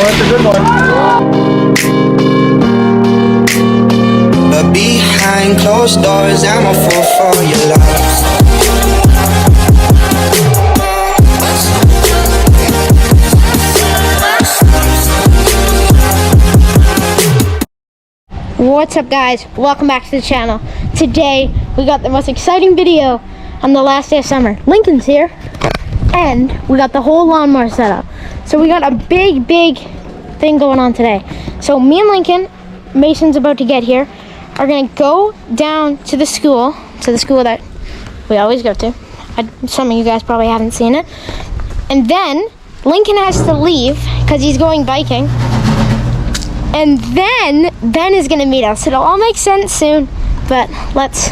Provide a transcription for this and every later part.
that's a good one. But behind closed doors, I'm a fool for your love. What's up, guys? Welcome back to the channel. Today we got the most exciting video on the last day of summer. Lincoln's here and we got the whole lawnmower set up. So we got a big thing going on today. So me and Lincoln, Mason's about to get here, are gonna go down to the school that we always go to. Some of you guys probably haven't seen it. And then Lincoln has to leave because he's going biking. And then Ben is gonna meet us. It'll all make sense soon, but let's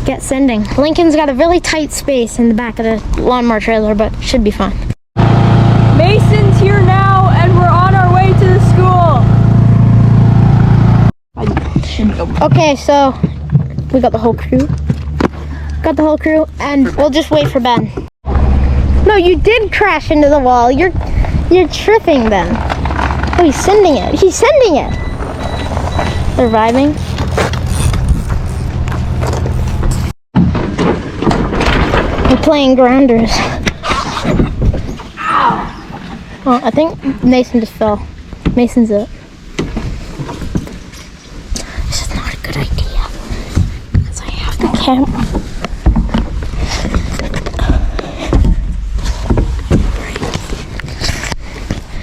get sending. Lincoln's got a really tight space in the back of the lawnmower trailer, but should be fine. Mason's here now, and we're on our way to the school. Okay, so we got the whole crew. And we'll just wait for Ben. No, you did crash into the wall. You're tripping, Ben. Oh, he's sending it. They're vibing. We're playing grounders. Oh, I think Mason just fell. Mason's it. This is not a good idea because I have the camera.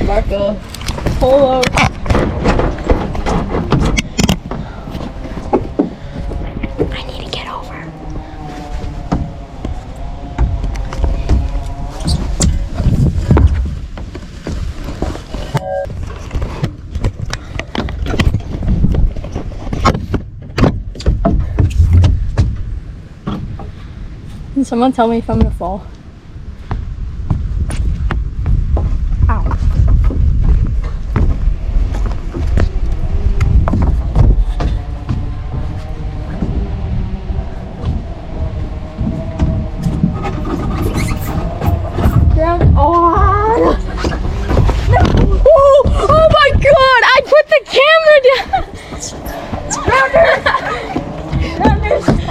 Marco, pull over. I need to get over. Can someone tell me if I'm gonna fall? Oh my god! I put the camera down!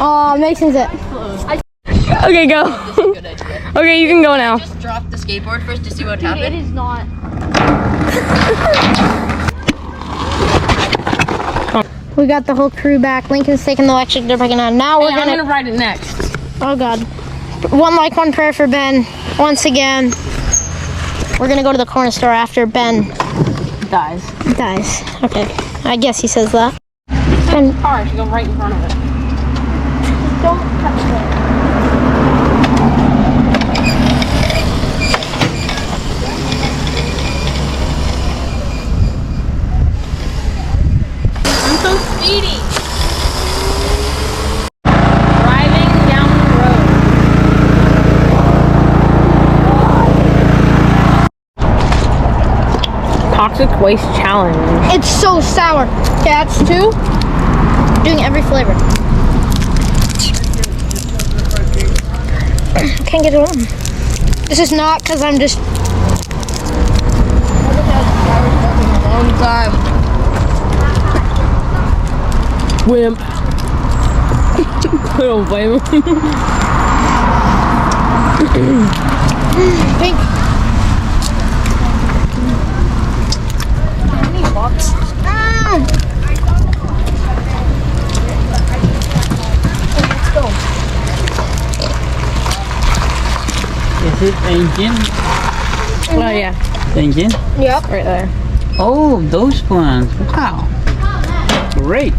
Oh, Mason's it. Okay, go. Okay, you can go now. Just drop the skateboard first to see what happens. It is not. We got the whole crew back. Lincoln's taking the electric they're picking on. Now we're I'm gonna ride it next. Oh god. One like, one prayer for Ben. Once again. We're gonna go to the corner store after Ben Dies. Okay. I guess he says that. Ben, Car should go right in front of it. don't touch it. I'm so speedy. Driving down the road. Toxic waste challenge. It's so sour. Okay, that's 2. Doing every flavor. Can't get it on. This is not because I'm just. Long time. Wimp. I don't blame him. Pink. Is it engine? Oh yeah, Engine? Yep. right there. Oh, those ones. Wow. Great.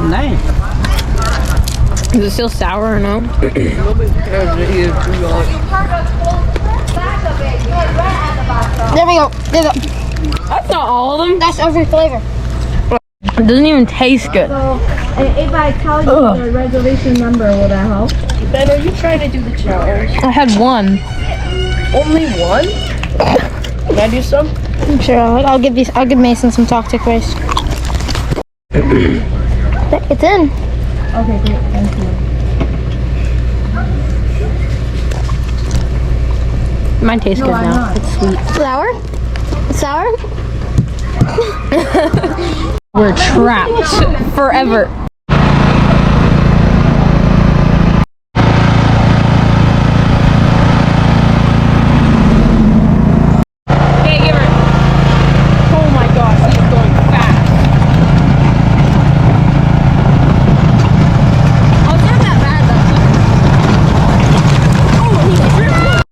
Nice. Is it still sour or no? There we go. That's not all of them. That's every flavor. It doesn't even taste good. So, if I tell you the reservation number, will that help? Ben, are you trying to do the challenge? I had one. Only one? Can I do some? I'm sure I'll give Mason some toxic waste. It's in. Okay, great. Thank you. Mine tastes good now. It's sweet. Flour? Sour? We're trapped forever.